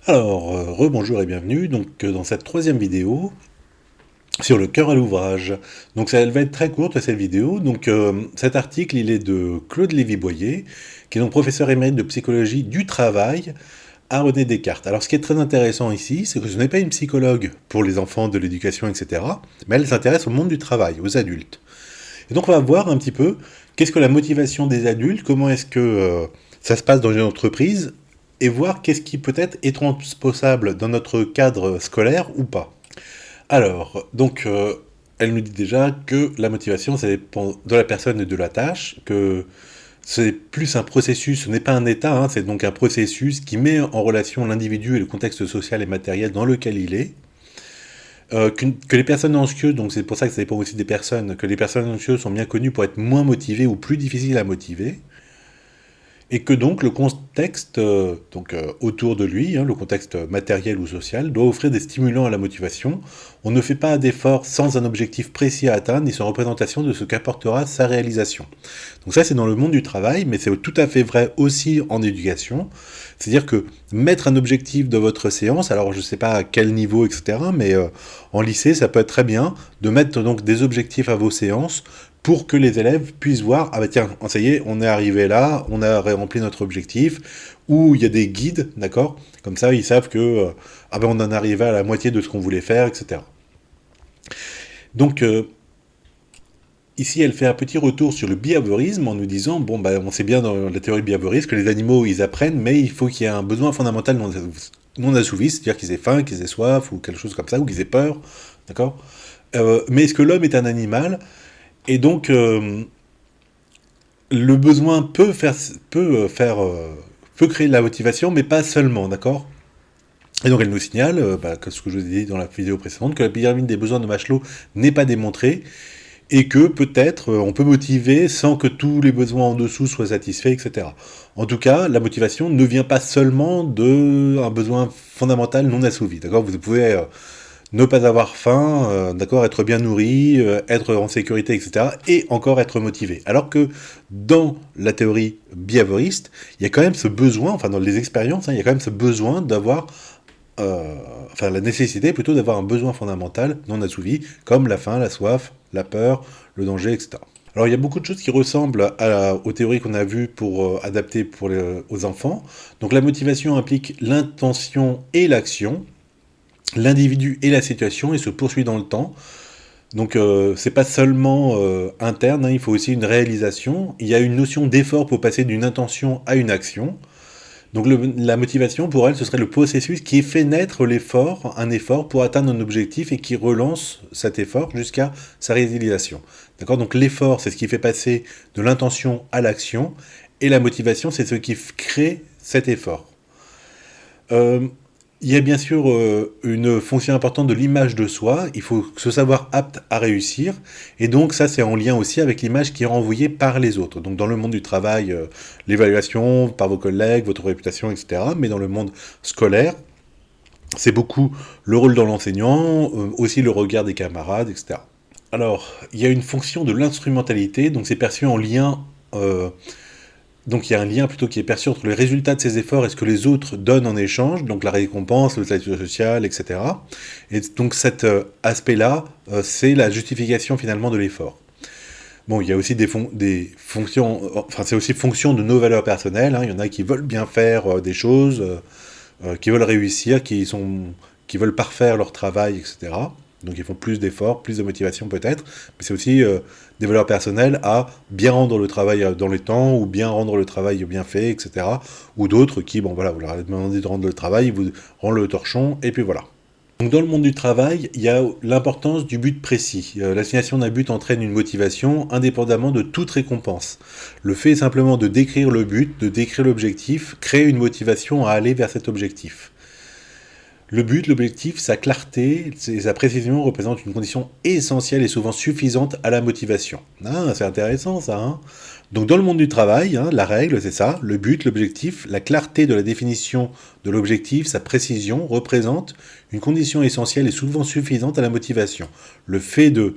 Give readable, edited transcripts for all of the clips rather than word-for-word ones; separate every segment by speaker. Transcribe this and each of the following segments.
Speaker 1: Alors, rebonjour et bienvenue dans cette troisième vidéo sur le cœur à l'ouvrage. Donc elle va être très courte cette vidéo. Cet article il est de Claude Lévy-Boyer, qui est donc professeur émérite de psychologie du travail à René Descartes. Alors ce qui est très intéressant ici, c'est que ce n'est pas une psychologue pour les enfants de l'éducation, etc., mais elle s'intéresse au monde du travail, aux adultes. Et donc on va voir un petit peu qu'est-ce que la motivation des adultes, comment est-ce que ça se passe dans une entreprise, et voir qu'est-ce qui peut-être est transposable dans notre cadre scolaire ou pas. Alors, elle nous dit déjà que la motivation, ça dépend de la personne et de la tâche, que c'est plus un processus, ce n'est pas un état, hein, c'est donc un processus qui met en relation l'individu et le contexte social et matériel dans lequel il est. Que les personnes anxieuses, donc c'est pour ça que ça dépend aussi des personnes, que les personnes anxieuses sont bien connues pour être moins motivées ou plus difficiles à motiver, et que donc le contexte autour de lui, hein, le contexte matériel ou social, doit offrir des stimulants à la motivation. On ne fait pas d'efforts sans un objectif précis à atteindre, ni sans représentation de ce qu'apportera sa réalisation. Donc ça c'est dans le monde du travail, mais c'est tout à fait vrai aussi en éducation. C'est-à-dire que mettre un objectif de votre séance, alors je ne sais pas à quel niveau, etc., mais en lycée, ça peut être très bien de mettre donc des objectifs à vos séances pour que les élèves puissent voir, ah bah tiens, ça y est, on est arrivé là, on a rempli notre objectif, ou il y a des guides, d'accord. Comme ça, ils savent que ah ben on en est arrivé à la moitié de ce qu'on voulait faire, etc. Donc, ici, elle fait un petit retour sur le behaviorisme en nous disant, bon, bah, on sait bien dans la théorie behavioriste que les animaux, ils apprennent, mais il faut qu'il y ait un besoin fondamental non assouvi, c'est-à-dire qu'ils aient faim, qu'ils aient soif, ou quelque chose comme ça, ou qu'ils aient peur, d'accord. Mais est-ce que l'homme est un animal? Et donc, le besoin peut créer de la motivation, mais pas seulement, d'accord. Et donc elle nous signale, que ce que je vous ai dit dans la vidéo précédente, que la pyramide des besoins de Maslow n'est pas démontrée, et que peut-être on peut motiver sans que tous les besoins en dessous soient satisfaits, etc. En tout cas, la motivation ne vient pas seulement d'un besoin fondamental non assouvi, d'accord. Vous pouvez ne pas avoir faim, d'accord, être bien nourri, être en sécurité, etc., et encore être motivé. Alors que dans la théorie behavioriste, il y a quand même ce besoin, enfin dans les expériences, hein, il y a quand même ce besoin d'avoir, la nécessité plutôt d'avoir un besoin fondamental non assouvi, comme la faim, la soif, la peur, le danger, etc. Alors il y a beaucoup de choses qui ressemblent aux théories qu'on a vues pour adapter aux enfants. Donc la motivation implique l'intention et l'action, l'individu et la situation, et se poursuit dans le temps. Donc c'est pas seulement interne, hein, il faut aussi une réalisation. Il y a une notion d'effort pour passer d'une intention à une action. Donc la motivation, pour elle, ce serait le processus qui fait naître l'effort, un effort pour atteindre un objectif et qui relance cet effort jusqu'à sa réalisation. D'accord. Donc l'effort, c'est ce qui fait passer de l'intention à l'action, et la motivation, c'est ce qui crée cet effort. Il y a bien sûr une fonction importante de l'image de soi, il faut se savoir apte à réussir, et donc ça c'est en lien aussi avec l'image qui est renvoyée par les autres. Donc dans le monde du travail, l'évaluation par vos collègues, votre réputation, etc. Mais dans le monde scolaire, c'est beaucoup le rôle dans l'enseignant, aussi le regard des camarades, etc. Alors, il y a une fonction de l'instrumentalité, donc c'est perçu en lien... donc il y a un lien plutôt qui est perçu entre les résultats de ces efforts et ce que les autres donnent en échange, donc la récompense, le statut social, etc. Et donc cet aspect-là, c'est la justification finalement de l'effort. Bon, il y a aussi des fonctions, enfin c'est aussi fonction de nos valeurs personnelles, hein. Il y en a qui veulent bien faire des choses, qui veulent réussir, qui veulent parfaire leur travail, etc. Donc ils font plus d'efforts, plus de motivation peut-être, mais c'est aussi des valeurs personnelles à bien rendre le travail dans les temps, ou bien rendre le travail bien fait, etc. Ou d'autres qui, bon voilà, vous leur avez demandé de rendre le travail, ils vous rendent le torchon, et puis voilà. Donc dans le monde du travail, il y a l'importance du but précis. L'assignation d'un but entraîne une motivation indépendamment de toute récompense. Le fait simplement de décrire le but, de décrire l'objectif, crée une motivation à aller vers cet objectif. Le but, l'objectif, sa clarté et sa précision représentent une condition essentielle et souvent suffisante à la motivation. Ah, c'est intéressant ça, hein. Donc dans le monde du travail, hein, la règle c'est ça, le but, l'objectif, la clarté de la définition de l'objectif, sa précision représentent une condition essentielle et souvent suffisante à la motivation. Le fait de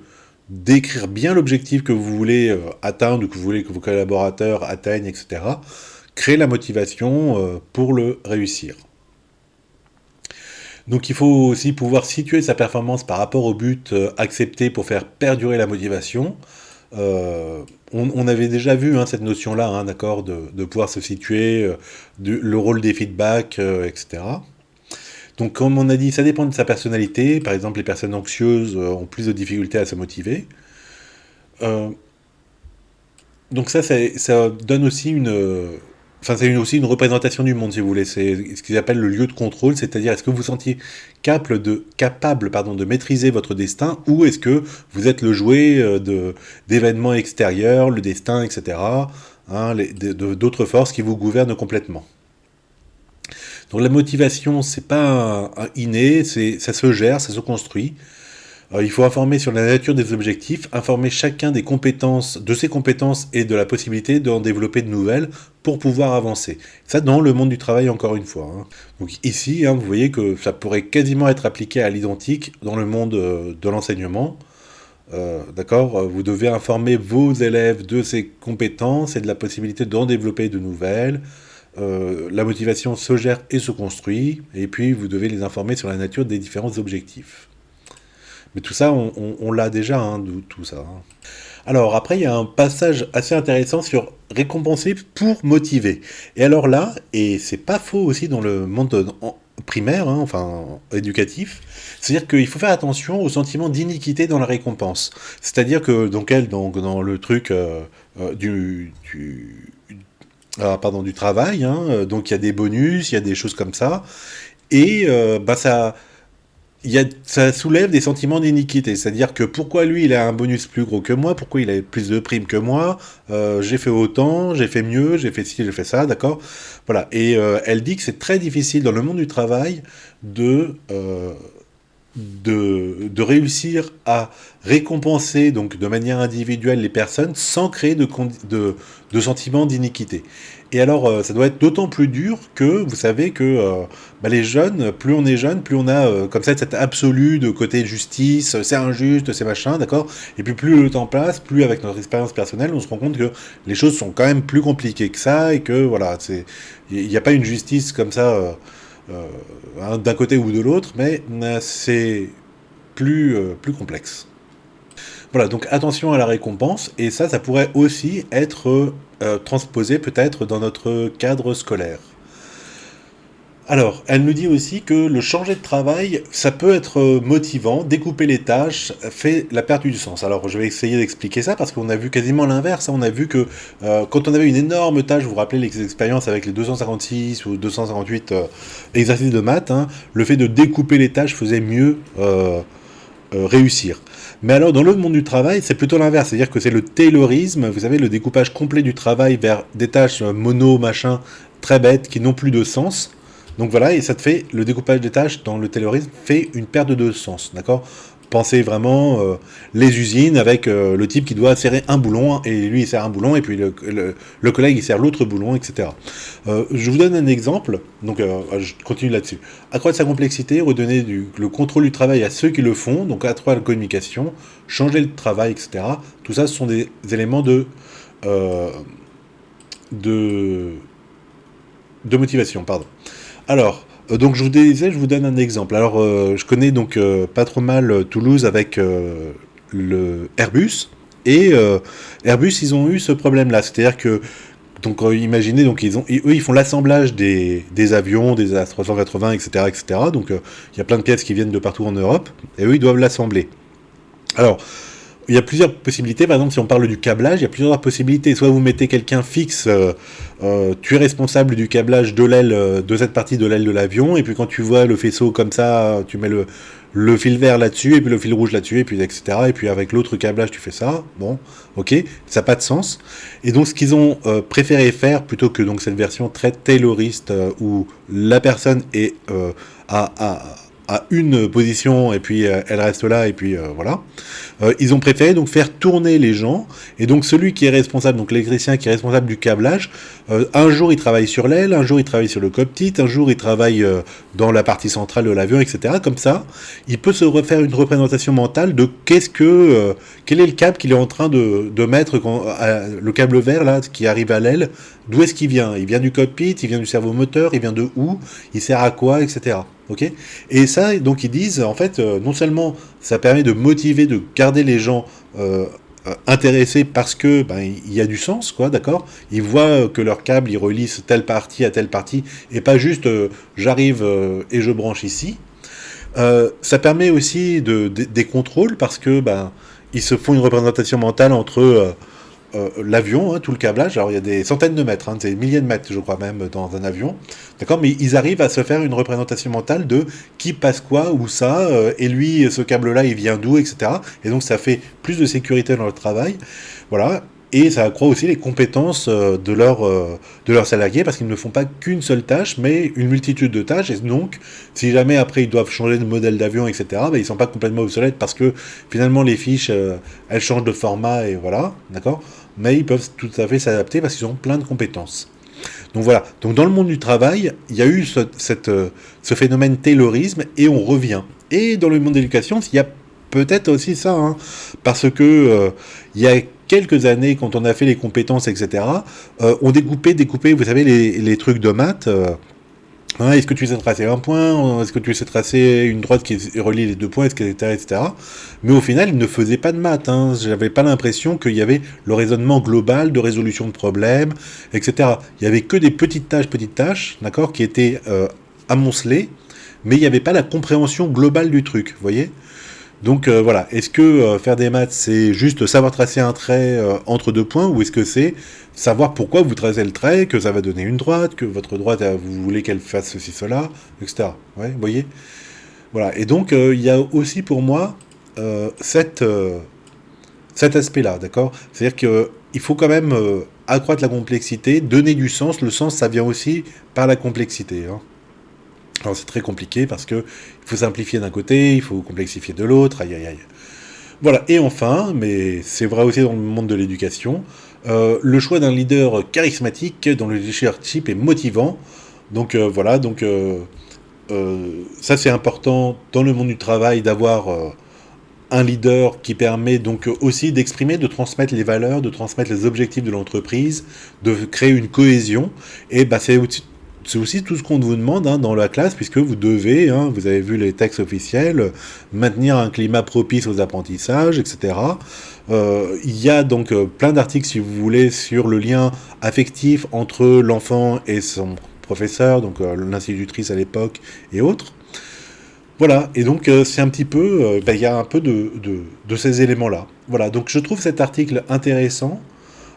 Speaker 1: décrire bien l'objectif que vous voulez atteindre, ou que vous voulez que vos collaborateurs atteignent, etc., crée la motivation pour le réussir. Donc il faut aussi pouvoir situer sa performance par rapport au but accepté pour faire perdurer la motivation. On avait déjà vu hein, cette notion-là, hein, d'accord, de pouvoir se situer, le rôle des feedbacks, etc. Donc comme on a dit, ça dépend de sa personnalité. Par exemple, les personnes anxieuses ont plus de difficultés à se motiver. Euh, donc ça donne aussi enfin, c'est aussi une représentation du monde, si vous voulez. C'est ce qu'ils appellent le lieu de contrôle, c'est-à-dire est-ce que vous vous sentiez capable de maîtriser votre destin, ou est-ce que vous êtes le jouet d'événements extérieurs, le destin, etc., hein, d'autres forces qui vous gouvernent complètement. Donc la motivation, c'est pas un inné, ça se gère, ça se construit. Il faut informer sur la nature des objectifs, informer chacun de ses compétences et de la possibilité d'en développer de nouvelles pour pouvoir avancer. Ça, dans le monde du travail, encore une fois. Hein. Donc ici, hein, vous voyez que ça pourrait quasiment être appliqué à l'identique dans le monde de l'enseignement. D'accord. Vous devez informer vos élèves de ces compétences et de la possibilité d'en développer de nouvelles. La motivation se gère et se construit, et puis vous devez les informer sur la nature des différents objectifs. Mais tout ça, on l'a déjà, hein, tout ça. Hein. Alors après, il y a un passage assez intéressant sur récompenser pour motiver. Et alors là, et c'est pas faux aussi dans le monde primaire, hein, enfin éducatif, c'est-à-dire qu'il faut faire attention au sentiment d'iniquité dans la récompense. C'est-à-dire que donc dans le truc du travail, hein, donc il y a des bonus, il y a des choses comme ça, et ça soulève des sentiments d'iniquité, c'est-à-dire que pourquoi lui il a un bonus plus gros que moi, pourquoi il a plus de primes que moi, j'ai fait autant, j'ai fait mieux, j'ai fait ci, j'ai fait ça, d'accord. Voilà, et elle dit que c'est très difficile dans le monde du travail de réussir à récompenser donc de manière individuelle les personnes sans créer de sentiment d'iniquité. Et alors, ça doit être d'autant plus dur que vous savez que les jeunes, plus on est jeune, plus on a comme ça cet absolu de côté justice, c'est injuste, c'est machin, d'accord. Et puis plus le temps passe, plus avec notre expérience personnelle, on se rend compte que les choses sont quand même plus compliquées que ça et que voilà, il n'y a pas une justice comme ça. D'un côté ou de l'autre, mais c'est plus complexe. Voilà, donc attention à la récompense, et ça pourrait aussi être transposé peut-être dans notre cadre scolaire. Alors, elle nous dit aussi que le changer de travail, ça peut être motivant, découper les tâches fait la perte du sens. Alors, je vais essayer d'expliquer ça parce qu'on a vu quasiment l'inverse. Hein. On a vu que quand on avait une énorme tâche, vous vous rappelez les expériences avec les 256 ou 258 exercices de maths, hein, le fait de découper les tâches faisait mieux réussir. Mais alors, dans le monde du travail, c'est plutôt l'inverse. C'est-à-dire que c'est le taylorisme, vous savez, le découpage complet du travail vers des tâches mono, machin, très bêtes, qui n'ont plus de sens. Donc voilà, et ça te fait, le découpage des tâches dans le taylorisme fait une perte de sens, d'accord. Pensez vraiment les usines avec le type qui doit serrer un boulon, et lui il serre un boulon, et puis le collègue il serre l'autre boulon, etc. Je vous donne un exemple, donc je continue là-dessus. Accroître sa complexité, redonner le contrôle du travail à ceux qui le font, donc accroître la communication, changer le travail, etc. Tout ça, ce sont des éléments de motivation, pardon. Alors, donc je vous disais, je vous donne un exemple. Alors, je connais donc pas trop mal Toulouse avec le Airbus. Et Airbus, ils ont eu ce problème-là. C'est-à-dire que, donc imaginez, donc eux, ils font l'assemblage des avions, des A380, etc., etc. Donc il y a plein de pièces qui viennent de partout en Europe. Et eux, ils doivent l'assembler. Alors, il y a plusieurs possibilités. Par exemple, si on parle du câblage, il y a plusieurs possibilités. Soit vous mettez quelqu'un fixe, tu es responsable du câblage de l'aile, de cette partie de l'aile de l'avion, et puis quand tu vois le faisceau comme ça, tu mets le fil vert là-dessus, et puis le fil rouge là-dessus, et puis etc. Et puis avec l'autre câblage, tu fais ça. Bon, ok, ça n'a pas de sens. Et donc, ce qu'ils ont préféré faire, plutôt que donc cette version très tayloriste, où la personne est à une position et puis elle reste là et puis voilà. Ils ont préféré donc faire tourner les gens, et donc celui qui est responsable, donc l'électricien qui est responsable du câblage, un jour il travaille sur l'aile, un jour il travaille sur le cockpit, un jour il travaille dans la partie centrale de l'avion, etc. Comme ça, il peut se refaire une représentation mentale de quel est le câble qu'il est en train de mettre, le câble vert là qui arrive à l'aile, d'où est-ce qu'il vient? Il vient du cockpit, il vient du cerveau moteur, il vient de où, il sert à quoi, etc. ok? Et ça, donc ils disent, en fait, non seulement ça permet de motiver, de garder les gens intéressés parce que ben, il y a du sens, quoi, d'accord? Ils voient que leur câble, ils relient telle partie à telle partie, et pas juste j'arrive et je branche ici. Ça permet aussi des contrôles parce que ben, ils se font une représentation mentale entre l'avion, hein, tout le câblage. Alors il y a des centaines de mètres, hein, des milliers de mètres, je crois même, dans un avion. D'accord, mais ils arrivent à se faire une représentation mentale de qui passe quoi, où ça, et lui, ce câble-là, il vient d'où, etc. Et donc ça fait plus de sécurité dans le travail. Voilà. Et ça accroît aussi les compétences de leurs salariés parce qu'ils ne font pas qu'une seule tâche, mais une multitude de tâches. Et donc, si jamais après ils doivent changer de modèle d'avion, etc., ben, ils ne sont pas complètement obsolètes parce que finalement les fiches, elles changent de format et voilà, d'accord. Mais ils peuvent tout à fait s'adapter parce qu'ils ont plein de compétences. Donc voilà, donc dans le monde du travail, il y a eu ce phénomène taylorisme et on revient. Et dans le monde de l'éducation, il y a peut-être aussi ça, hein, parce que il y a quelques années, quand on a fait les compétences, etc., on découpait, vous savez, les trucs de maths. Hein, est-ce que tu sais tracer un point? Est-ce que tu sais tracer une droite qui relie les deux points, etc., etc. Mais au final, il ne faisait pas de maths. Hein. J'avais pas l'impression qu'il y avait le raisonnement global de résolution de problèmes, etc. Il y avait que des petites tâches, d'accord, qui étaient amoncelées, mais il n'y avait pas la compréhension globale du truc, vous voyez? Donc voilà, est-ce que faire des maths, c'est juste savoir tracer un trait entre deux points, ou est-ce que c'est savoir pourquoi vous tracez le trait, que ça va donner une droite, que votre droite, vous voulez qu'elle fasse ceci, cela, etc. Ouais, vous voyez? Voilà, et donc il y a aussi pour moi cet aspect-là, d'accord? C'est-à-dire qu'il faut quand même accroître la complexité, donner du sens. Le sens, ça vient aussi par la complexité, hein. Alors c'est très compliqué parce que il faut simplifier d'un côté, il faut complexifier de l'autre, aïe aïe aïe. Voilà, et enfin, mais c'est vrai aussi dans le monde de l'éducation, le choix d'un leader charismatique dont le leadership est motivant. Donc voilà, donc ça c'est important dans le monde du travail d'avoir un leader qui permet donc aussi d'exprimer, de transmettre les valeurs, de transmettre les objectifs de l'entreprise, de créer une cohésion. Et bah, c'est aussi tout ce qu'on vous demande, hein, dans la classe, puisque vous devez, hein, vous avez vu les textes officiels, maintenir un climat propice aux apprentissages, etc. Il y a donc plein d'articles, si vous voulez, sur le lien affectif entre l'enfant et son professeur, donc l'institutrice à l'époque et autres. Voilà, et donc c'est un petit peu, il y a un peu de ces éléments-là. Voilà, donc je trouve cet article intéressant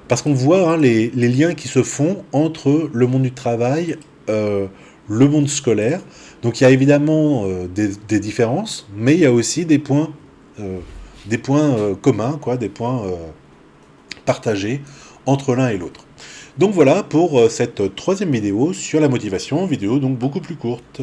Speaker 1: parce qu'on voit, hein, les liens qui se font entre le monde du travail, euh, le monde scolaire. Donc il y a évidemment des différences, mais il y a aussi des points communs, quoi, des points partagés entre l'un et l'autre. Donc voilà pour cette troisième vidéo sur la motivation, vidéo donc beaucoup plus courte.